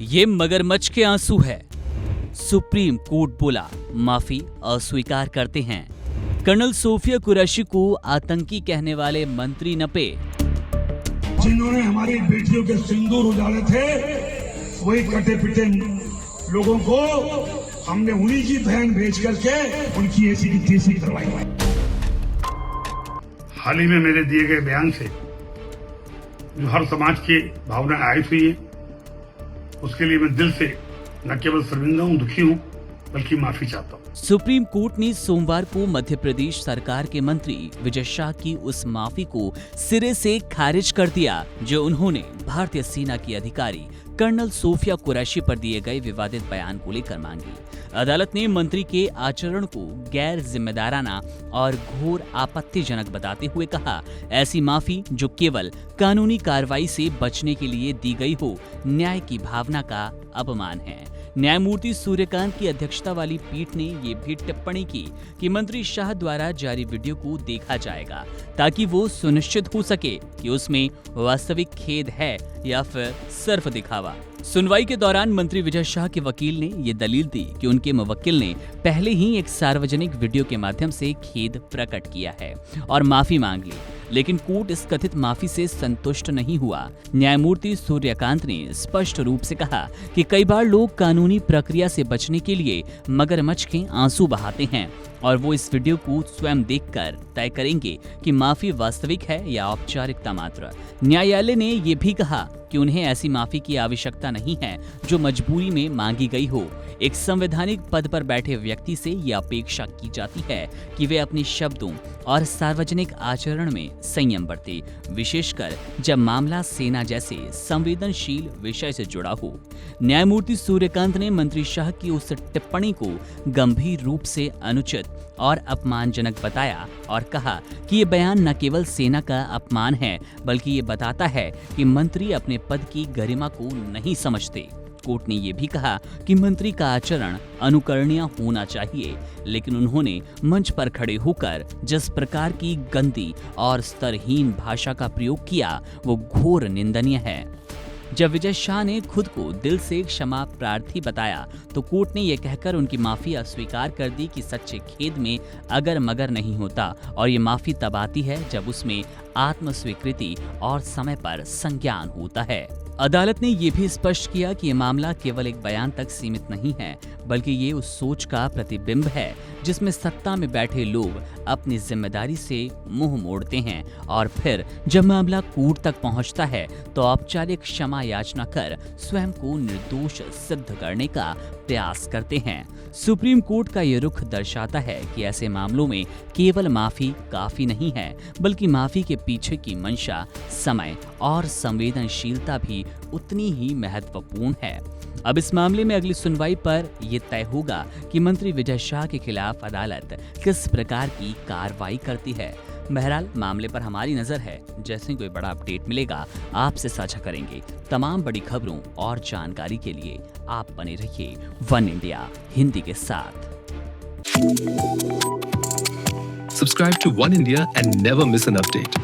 ये मगरमच्छ के आंसू है। सुप्रीम कोर्ट बोला माफी अस्वीकार करते हैं। कर्नल सोफिया कुरैशी को आतंकी कहने वाले मंत्री नपे। जिन्होंने हमारी बेटियों के सिंदूर उजाड़े थे, वही कटे पिटे लोगों को हमने उन्हीं की बहन भेज करके उनकी ऐसी की तैसी करवाई। हाल ही में मेरे दिए गए बयान से जो हर समाज की भावना आहत हुई है, उसके लिए मैं दिल से न केवल शर्मिंदा हूं, दुखी हूं, बल्कि माफी चाहता हूं। सुप्रीम कोर्ट ने सोमवार को मध्य प्रदेश सरकार के मंत्री विजय शाह की उस माफी को सिरे से खारिज कर दिया जो उन्होंने भारतीय सेना की अधिकारी कर्नल सोफिया कुरैशी पर दिए गए विवादित बयान को लेकर मांगी। अदालत ने मंत्री के आचरण को गैर जिम्मेदाराना और घोर आपत्तिजनक बताते हुए कहा, ऐसी माफी जो केवल कानूनी कार्रवाई से बचने के लिए दी गई हो, न्याय की भावना का अपमान है। न्यायमूर्ति सूर्यकांत की अध्यक्षता वाली पीठ ने ये भी टिप्पणी की कि मंत्री शाह द्वारा जारी वीडियो को देखा जाएगा ताकि वो सुनिश्चित हो सके कि उसमें वास्तविक खेद है या फिर सिर्फ दिखावा। सुनवाई के दौरान मंत्री विजय शाह के वकील ने ये दलील दी कि उनके मुवक्किल ने पहले ही एक सार्वजनिक वीडियो के माध्यम से खेद प्रकट किया है और माफी मांग ली, लेकिन कोर्ट इस कथित माफी से संतुष्ट नहीं हुआ। न्यायमूर्ति सूर्यकांत ने स्पष्ट रूप से कहा कि कई बार लोग कानूनी प्रक्रिया से बचने के लिए मगरमच्छ के आंसू बहाते हैं और वो इस वीडियो को स्वयं देखकर तय करेंगे कि माफी वास्तविक है या औपचारिकता मात्र। न्यायालय ने ये भी कहा कि उन्हें ऐसी माफी की आवश्यकता नहीं है जो मजबूरी में मांगी गई हो। एक संवैधानिक पद पर बैठे व्यक्ति से यह अपेक्षा की जाती है कि वे अपने शब्दों और सार्वजनिक आचरण में संयम बरते, विशेषकर जब मामला सेना जैसे संवेदनशील विषय से जुड़ा हो। न्यायमूर्ति सूर्यकांत ने मंत्री शाह की उस टिप्पणी को गंभीर रूप से अनुचित और अपमानजनक बताया और कहा कि ये बयान न केवल सेना का अपमान है, बल्कि ये बताता है कि मंत्री अपने पद की गरिमा को नहीं समझते। कोर्ट ने ये भी कहा कि मंत्री का आचरण अनुकरणीय होना चाहिए, लेकिन उन्होंने मंच पर खड़े होकर जिस प्रकार की गंदी और स्तरहीन भाषा का प्रयोग किया वो घोर निंदनीय है। जब विजय शाह ने खुद को दिल से क्षमा प्रार्थी बताया तो कोर्ट ने यह कहकर उनकी माफी अस्वीकार कर दी कि सच्चे खेद में अगर मगर नहीं होता और ये माफी तब आती है जब उसमें आत्मस्वीकृति और समय पर संज्ञान होता है। अदालत ने यह भी स्पष्ट किया कि यह मामला केवल एक बयान तक सीमित नहीं है, बल्कि ये उस सोच का प्रतिबिंब है जिसमें सत्ता में बैठे लोग अपनी जिम्मेदारी से मुंह मोड़ते हैं और फिर जब मामला कोर्ट तक पहुंचता है तो औपचारिक क्षमा याचना कर स्वयं को निर्दोष सिद्ध करने का प्रयास करते हैं। सुप्रीम कोर्ट का ये रुख दर्शाता है कि ऐसे मामलों में केवल माफी काफी नहीं है, बल्कि माफी के पीछे की मंशा, समय और संवेदनशीलता भी उतनी ही महत्वपूर्ण है। अब इस मामले में अगली सुनवाई पर यह तय होगा कि मंत्री विजय शाह के खिलाफ अदालत किस प्रकार की कार्रवाई करती है। बहरहाल मामले पर हमारी नजर है, जैसे कोई बड़ा अपडेट मिलेगा आपसे साझा करेंगे। तमाम बड़ी खबरों और जानकारी के लिए आप बने रहिए वन इंडिया हिंदी के साथ। Subscribe to One India and never miss an update.